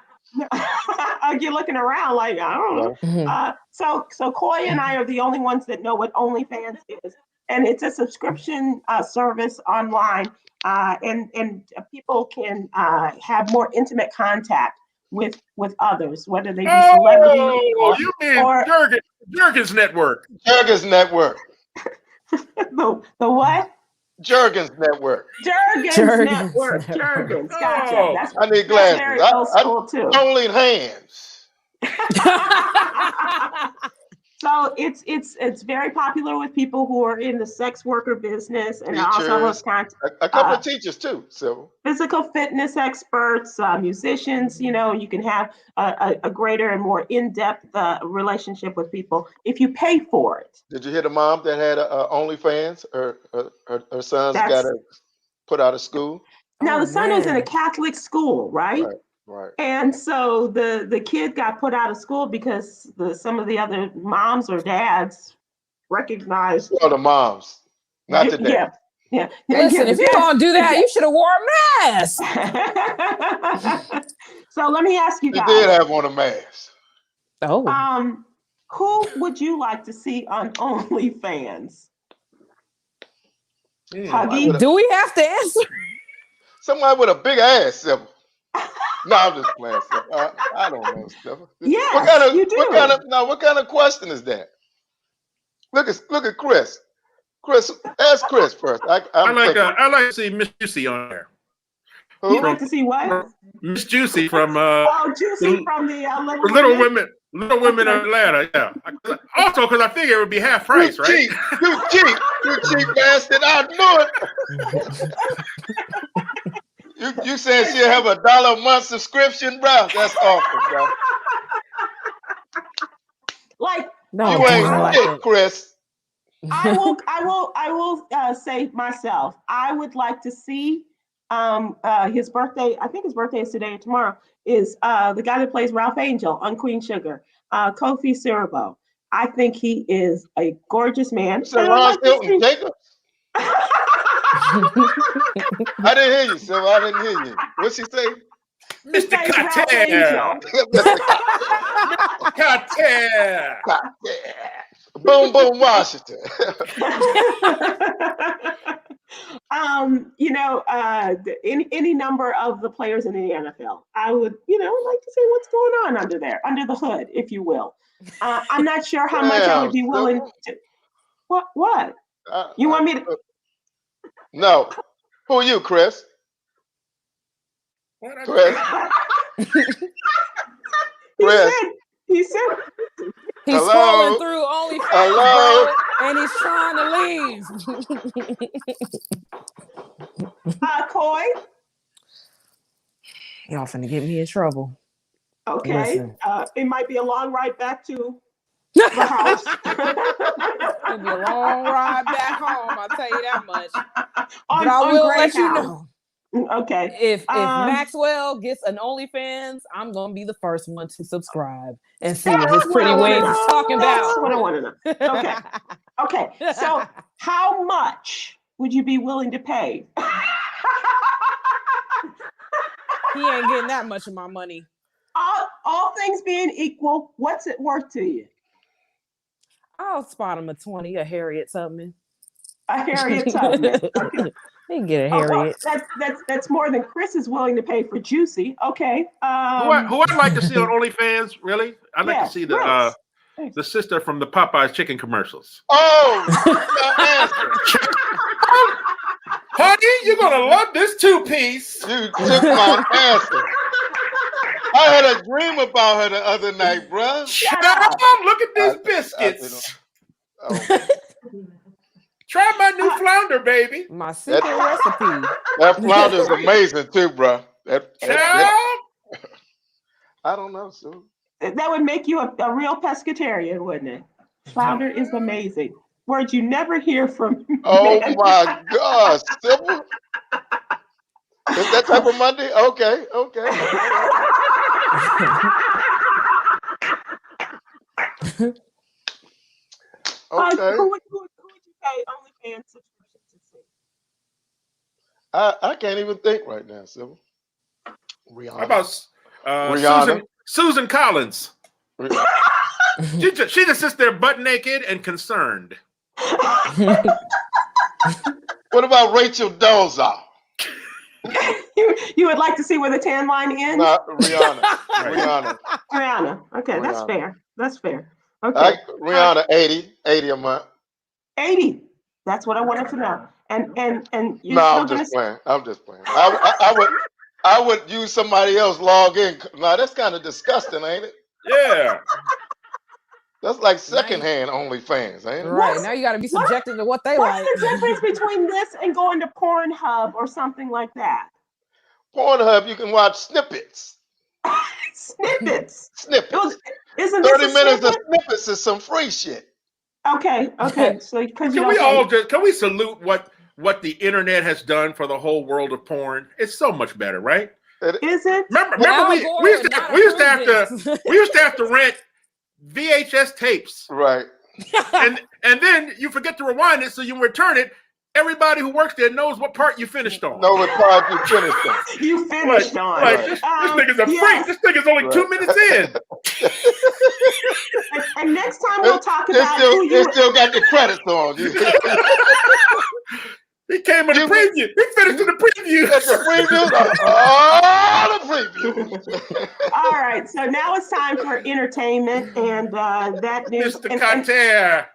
You're looking around like, I don't know. So Coy and I are the only ones that know what OnlyFans is. And it's a subscription service online. And people can have more intimate contact with others, whether they be celebrities you mean Jurgens Network. Jurgens Network. the what? Jurgens Network. Jurgens Network. Jurgens. Gotcha. Oh, I need glasses. Very old school too. Only hands. So it's very popular with people who are in the sex worker business, and teachers, also host a couple of teachers too. So physical fitness experts, musicians. You know, you can have a greater and more in-depth relationship with people if you pay for it. Did you hear the mom that had OnlyFans? Her son's got her put out of school. Now the son is in a Catholic school, right? Right. And so the kid got put out of school because some of the other moms or dads recognized. Well, the moms, not the dads. Yeah. Listen, if you're gonna do that, you should have wore a mask. So let me ask you guys. He did have on a mask. Oh. Who would you like to see on OnlyFans? Huggy, do we have to answer? Somebody with a big ass, Sybil. No, I'm just playing. I don't know, Sybil. Yeah, you do. What kind of question is that? Look at Chris. Chris, ask Chris first. I like to see Miss Juicy on there. Who? You like to see what? Miss Juicy from Juicy from the Little Women of Atlanta. Yeah. Also, because I figure it would be half price, right? You cheap bastard! I knew it. You said she'll have $1 a month subscription, bro? That's awful, bro. You ain't shit, Chris. I will say myself. I would like to see his birthday. I think his birthday is today or tomorrow. Is the guy that plays Ralph Angel on Queen Sugar, Kofi Siriboe. I think he is a gorgeous man. So Ron Hilton Jacobs. I didn't hear you, Sybil. I didn't hear you. What'd she say? Mr. Carter. Mr. Carter. Boom, boom, Washington. Any number of the players in the NFL. I would, like to see what's going on under the hood, if you will. I'm not sure how much I would be willing to. What? You want me to? No. Who are you, Chris? Chris. Chris. He said. He's scrolling through OnlyFans, bro, and he's trying to leave. Coy? Y'all finna get me in trouble. Okay. It might be a long ride back to the house. It'll be a long ride back home, I'll tell you that much. But I will let you know. Okay. If Maxwell gets an OnlyFans, I'm gonna be the first one to subscribe and see what his pretty wings is talking about. That's what I want to know. Okay. So how much would you be willing to pay? He ain't getting that much of my money. All things being equal, what's it worth to you? I'll spot him a 20, a Harriet Tubman. A Harriet Tubman. He can get a Oh, Harriet. that's more than Chris is willing to pay for Juicy. Okay. Who I'd like to see on OnlyFans, really? I'd like to see the sister from the Popeyes chicken commercials. Oh, my answer. Honey, you're gonna love this 2-piece. You took my answer. I had a dream about her the other night, bro. Shut up! Look at these biscuits. Try my new flounder, baby. My secret recipe. That flounder is amazing too, bro. I don't know, Sue. That would make you a real pescatarian, wouldn't it? Flounder is amazing. Words you never hear from. Oh my gosh, Sybil. Is that type of Monday? Okay. Okay. Who would you pay OnlyFans subscription to see? I can't even think right now, Sybil. Rihanna. How about Rihanna? Susan Collins? She just sits there butt naked and concerned. What about Rachel Dolezal? You would like to see where the tan line ends? Rihanna. Rihanna. Okay, Rihanna. That's fair. Okay. Rihanna, 80 a month. 80. That's what I wanted to know. And you're No, I'm just playing. I would use somebody else log in. No, that's kind of disgusting, ain't it? Yeah. That's like secondhand OnlyFans, ain't it? Right. Now you got to be subjected to what they like. What's the difference between this and going to Pornhub or something like that? Pornhub, you can watch snippets. Snippets. Isn't 30 minutes of snippets is some free shit. Okay. So can we salute what the internet has done for the whole world of porn? It's so much better, right? Is it? Remember we used to have to rent VHS tapes, right? and then you forget to rewind it, so you return it. Everybody who works there knows what part you finished on. Know what part you finished on. You finished on. Right. This nigga's a freak. This nigga's only 2 minutes in. And next time we'll talk about it still got the credits on. He came in the preview. He finished in the preview. The preview. All right. So now it's time for entertainment, and that news. Mr. Carter.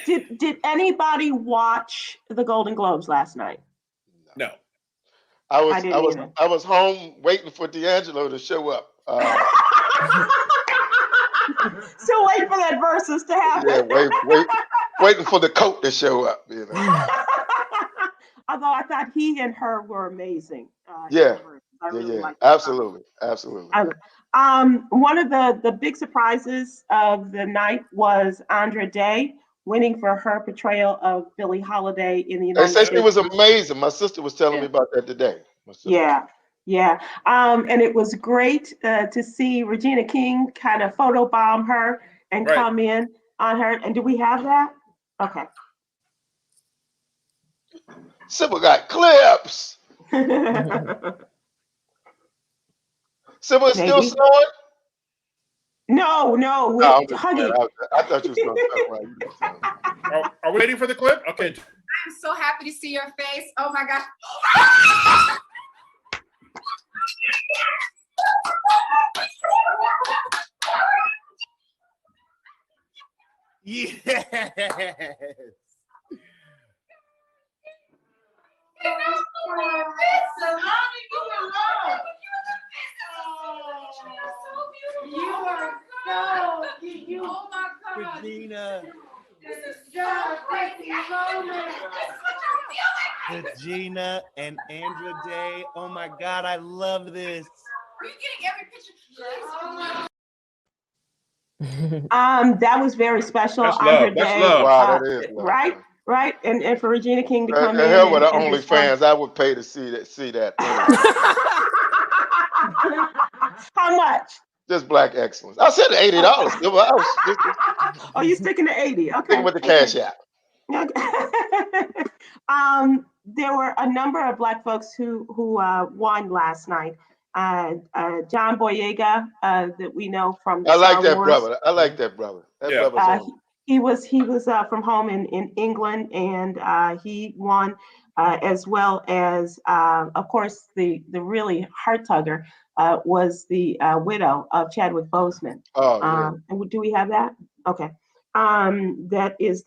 Did anybody watch the Golden Globes last night? No. I was home waiting for D'Angelo to show up. Still waiting for that versus to happen. Yeah, waiting for the coat to show up. You know. Although I thought he and her were amazing. Absolutely. One of the big surprises of the night was Andra Day winning for her portrayal of Billie Holiday in the United States. They said she was amazing. My sister was telling me about that today. Yeah. And it was great to see Regina King kind of photobomb her and come in on her. And do we have that? Okay. Sybil got clips. Sybil is still snowing? No. Huggy. I thought you was going to talk right. Are we waiting for the clip? Okay. I'm so happy to see your face. Oh my gosh. Yes. You are so cute. Oh my God. Regina. This is so crazy moment. Regina and Andra Day. Oh my God, I love this. Are you getting every picture? That was very special. That's love. That's love. Wow, that is love. Right. And for Regina King to come in. Hell with the OnlyFans, I would pay to see that. How much? Just black excellence. I said $80. Oh, you sticking to 80? Okay. Sticking with the cash app. There were a number of Black folks who won last night. John Boyega, that we know from. I like that brother. That brother. He was from home in England, and he won, as well as, of course, the really heart tugger was the widow of Chadwick Boseman. Oh yeah. And do we have that? Okay. That is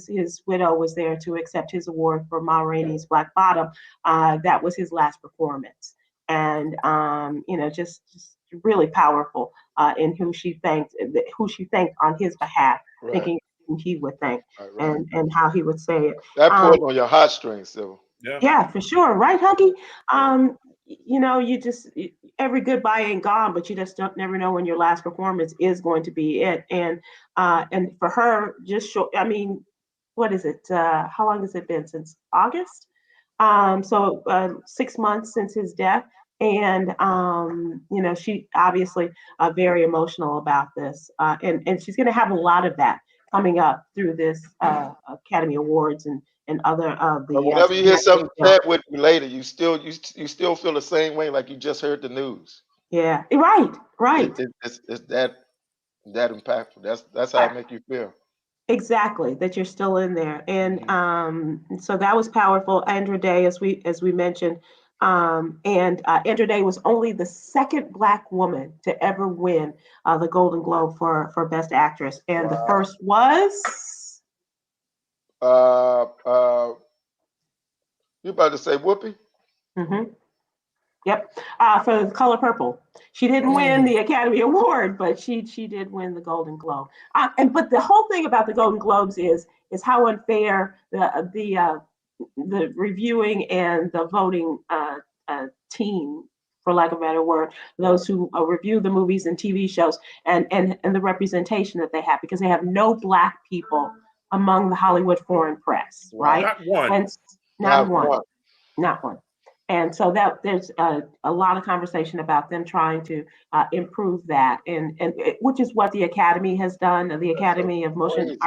his widow was there to accept his award for Ma Rainey's Black Bottom. That was his last performance, and just really powerful in who she thanked on his behalf, Right. thinking he would thank, Right. and how he would say it. That pulled on your heartstrings, Sybil. Yeah, for sure. Right, Huggy? You just, every goodbye ain't gone, but you just never know when your last performance is going to be it. And for her, just short, I mean, what is it? How long has it been? Since August? So 6 months since his death. And, she obviously very emotional about this. And she's going to have a lot of that coming up through this Academy Awards and other of the. But whenever you hear something sad with you later, you still feel the same way, like you just heard the news. Yeah, right. It's that impactful. That's how it make you feel. Exactly, that you're still in there, and so that was powerful. Andra Day, as we mentioned, and Andra Day was only the second Black woman to ever win the Golden Globe for Best Actress, and the first was. You about to say Whoopi? Mm-hmm. Yep, for The Color Purple. She didn't win the Academy Award, but she did win the Golden Globe. But the whole thing about the Golden Globes is how unfair the reviewing and the voting team, for lack of a better word, those who review the movies and TV shows, and the representation that they have, because they have no Black people among the Hollywood foreign press, right? Not one. And not one. And so that there's a lot of conversation about them trying to improve that, and which is what the Academy has done. The Academy of Motion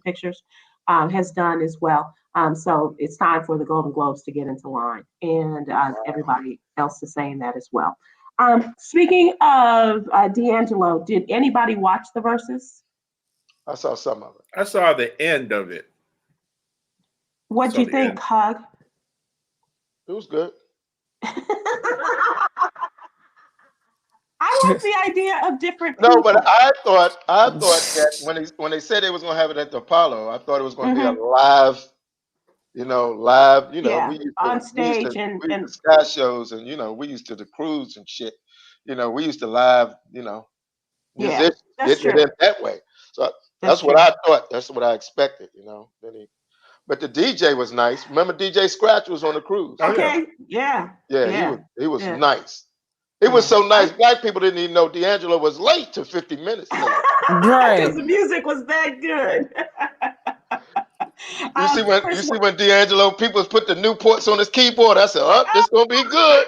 Pictures has done as well. So it's time for the Golden Globes to get into line, and everybody else is saying that as well. Speaking of D'Angelo, did anybody watch the Versus? I saw some of it. I saw the end of it. What'd you think, Hug? It was good. I like the idea of different No, people. but I thought that when they said they was gonna have it at the Apollo, I thought it was gonna be a live. Yeah, we used on stage we and used to sky shows, and we used to the cruise and shit. We used to live, musicians that's getting true. it in that way. So that's what I thought. That's what I expected. But the DJ was nice. Remember, DJ Scratch was on the cruise. Okay, yeah. He was nice. It was so nice. Black people didn't even know D'Angelo was late to 50 minutes late. Right. Because the music was that good. You see when D'Angelo people put the Newports on his keyboard. I said, "Oh, this gonna be good."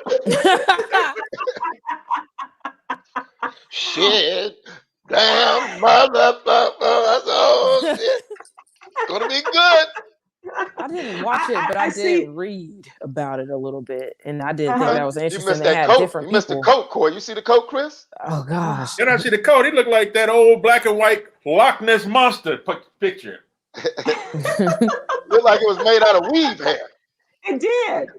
Shit, damn motherfucker! I said, "Oh shit, it's gonna be good." I didn't watch it, but I did read about it a little bit, and I did think that was You interesting. missed They that had coat. different You missed people. the coat, Coy. You see the coat, Chris? Oh gosh! Then I see the coat. He looked like that old black and white Loch Ness monster picture. Looked like it was made out of weave hair. It did.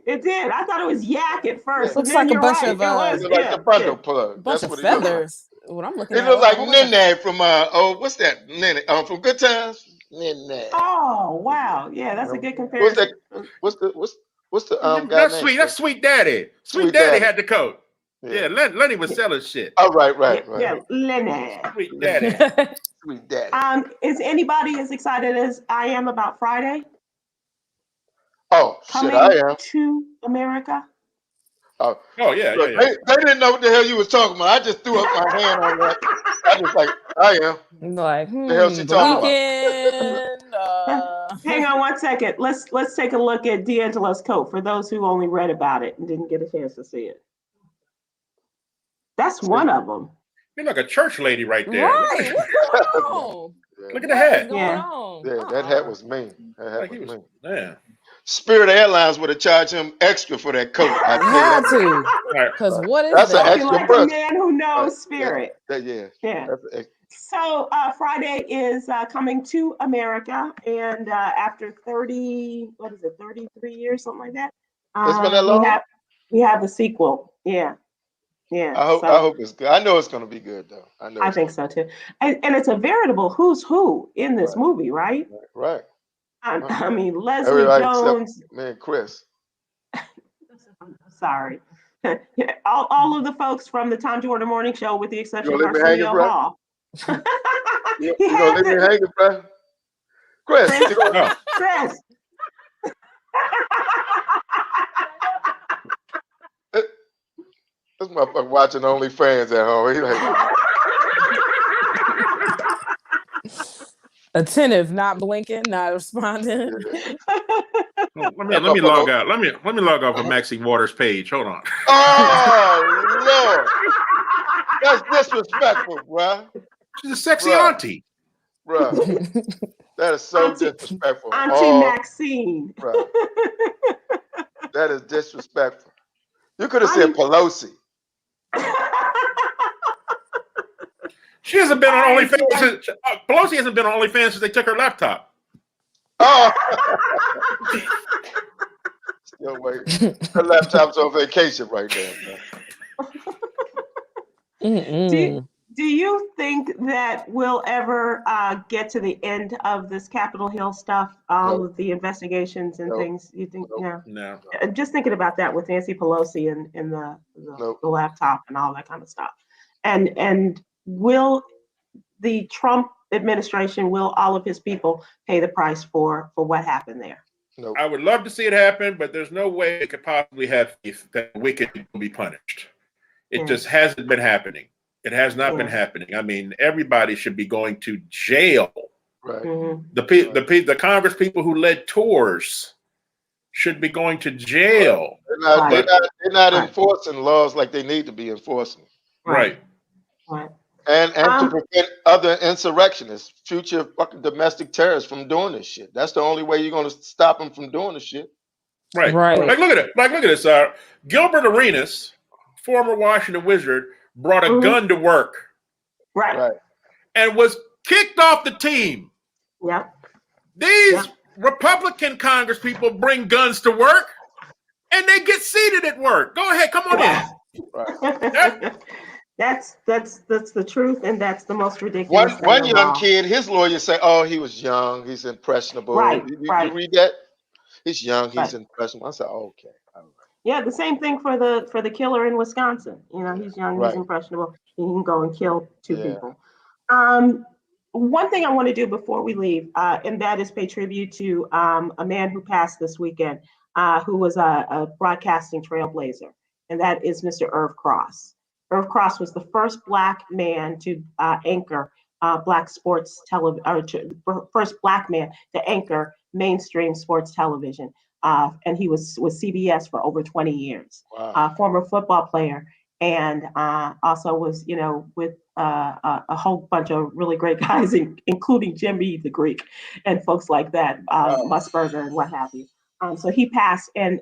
I thought it was yak at first. Looks like a bunch of It looked like the bundle plug. bunch That's of what it looked like. feathers. What I'm looking It at. looked like Nene from what's that? Nene from Good Times. Nene. Oh wow, yeah, that's a good comparison. What's the guy That's name? sweet. That's Sweet Daddy. Sweet Daddy had the coat. Yeah, Lenny was selling shit. Oh, right. Yeah, Lenny. Sweet Daddy. Sweet Daddy. Is anybody as excited as I am about Friday? Oh, Coming shit, I am. to America? Oh yeah. They didn't know what the hell you was talking about. I just threw up my hand on that. I was like, I am. Like, The hell she talking about? Hang on 1 second. Let's take a look at D'Angelo's coat for those who only read about it and didn't get a chance to see it. That's one of them. You're like a church lady right there. Right. What's going on? Look at the hat. Yeah, that hat was mean. That hat was mean. Yeah. Spirit Airlines would have charged him extra for that coat. I Had tell you. to. Because what is That's that? an extra Like brush. a man who knows Spirit. Yeah. Yeah. So Friday is coming to America, and after 33 years, something like that, It's been that long? we have the sequel. Yeah, yeah. I So hope it's good. I know it's gonna be good though. I know I it's think so too, and it's a veritable who's who in this right, movie, right? right. I mean, Leslie Everybody except Jones. me and Chris. Sorry, all of the folks from the Tom Jordan Morning Show, with the You exception gonna of leave me hanging, Arsenio bro? Hall. You He gonna has leave me it, hanging, bro? Chris, Chris. you gonna, Oh, Chris. this motherfucker watching OnlyFans at home. He like, Attentive, not blinking, not responding. let me that let me log motherfucker. out. Let me log off of Maxine Waters' page. Hold on. Oh Lord, that's disrespectful, bruh. She's a sexy Bruh, auntie. bruh. That is so Auntie, disrespectful. Auntie Oh, Maxine. bruh. That is disrespectful. You could have said I'm- Pelosi. She hasn't been on All right, OnlyFans so since Pelosi hasn't been on OnlyFans since they took her laptop. Oh, still waiting. Her laptop's on vacation right now. Do you think that we'll ever get to the end of this Capitol Hill stuff, all No, of the investigations and no, things? You think? no, Yeah. No. I'm just thinking about that with Nancy Pelosi and no. the laptop and all that kind of stuff. And will the Trump administration, will all of his people pay the price for what happened there? No. I would love to see it happen, but there's no way it could possibly have faith that the wicked will be punished. It Yeah. just hasn't been happening. It has not been Yeah. happening. I mean, everybody should be going to jail. Right. Mhm. The Congress people who led tours should be going to jail. Right. They're not Right. enforcing laws like they need to be enforcing. Right. Right. And to prevent other insurrectionists, future fucking domestic terrorists from doing this shit. That's the only way you're gonna stop them from doing the shit. Right. Right. Like look at it. Like look at this. Gilbert Arenas, former Washington Wizard, brought a Mhm. gun to work Right. Right. and was kicked off the team. Yep. These Yeah. Republican Congress people bring guns to work and they get seated at work. Go ahead, come on in. Right. That's the truth, and that's the most ridiculous thing One of young all. kid, his lawyer say, "Oh, he was young. He's impressionable." Right, You right. read that? He's young. He's Right. impressionable. I said, "Okay, all right." Yeah, the same thing for the killer in Wisconsin. You know, he's young, he's Right. impressionable. He can go and kill two Yeah. people. One thing I want to do before we leave, and that is pay tribute to a man who passed this weekend, who was a broadcasting trailblazer, and that is Mr. Irv Cross. Irv Cross was the first Black man to anchor Black sports television, first Black man to anchor mainstream sports television. And he was with CBS for over 20 years. Wow. Former football player, and also was, with a whole bunch of really great guys, including Jimmy the Greek and folks like that, Musburger and what have you. So he passed, and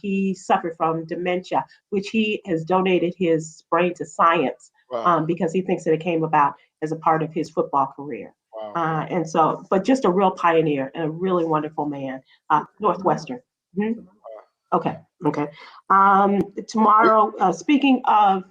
he suffered from dementia, which he has donated his brain to science, Wow. because he thinks that it came about as a part of his football career. Wow. And so, but just a real pioneer and a really wonderful man. Northwestern. Mhm. Okay. Tomorrow, speaking of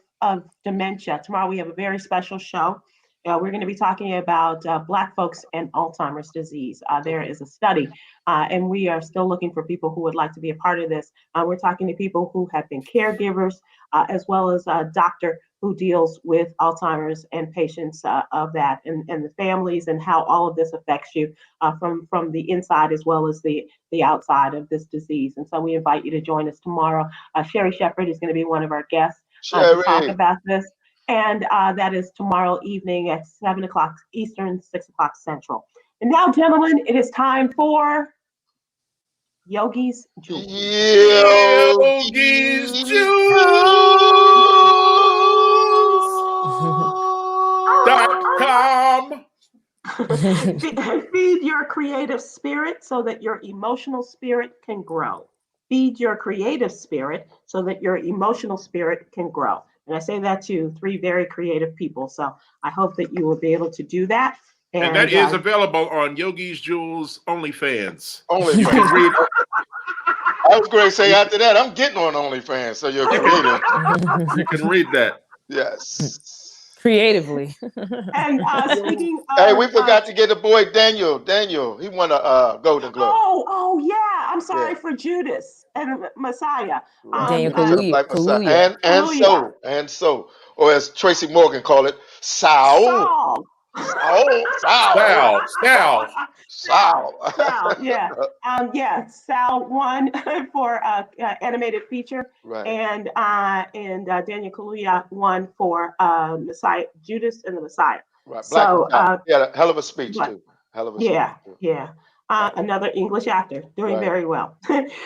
dementia, tomorrow we have a very special show. We're going to be talking about Black folks and Alzheimer's disease. There is a study, and we are still looking for people who would like to be a part of this. We're talking to people who have been caregivers, as well as a doctor who deals with Alzheimer's and patients of that, and the families, and how all of this affects you from the inside as well as the outside of this disease. And so we invite you to join us tomorrow. Sherry Shepard is going to be one of our guests to talk about this. And that is tomorrow evening at 7 o'clock Eastern, 6 o'clock Central. And now, gentlemen, it is time for Yogi's Jewels. Yogi's Jewels.com. Feed your creative spirit so that your emotional spirit can grow. Feed your creative spirit so that your emotional spirit can grow. And I say that to 3 very creative people. So I hope that you will be able to do that. And that is available on Yogi's Jules OnlyFans. You can read. I was going to say after that, I'm getting on OnlyFans, so you're creative. You can read that. Yes. Creatively. And speaking of, hey, we forgot to get the boy Daniel. He won a Golden Globe. Oh yeah. I'm sorry for Judas and Messiah. Daniel Kaluuya. And so, or as Tracy Morgan called it, Saul. Yeah. Sal won for animated feature, right. and Daniel Kaluuya won for Messiah, Judas and the Messiah. Right. So yeah, hell of a speech too. Hell of a speech. Yeah. Another English actor doing very well.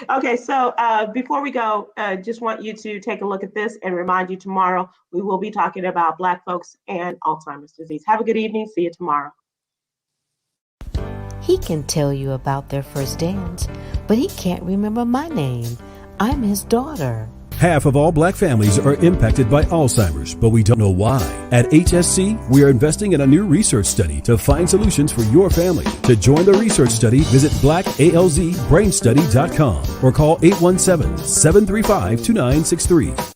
Okay, so before we go, just want you to take a look at this and remind you tomorrow we will be talking about Black folks and Alzheimer's disease. Have a good evening. See you tomorrow. He can tell you about their first dance, but he can't remember my name. I'm his daughter. Half of all Black families are impacted by Alzheimer's, but we don't know why. At HSC, we are investing in a new research study to find solutions for your family. To join the research study, visit blackalzbrainstudy.com or call 817-735-2963.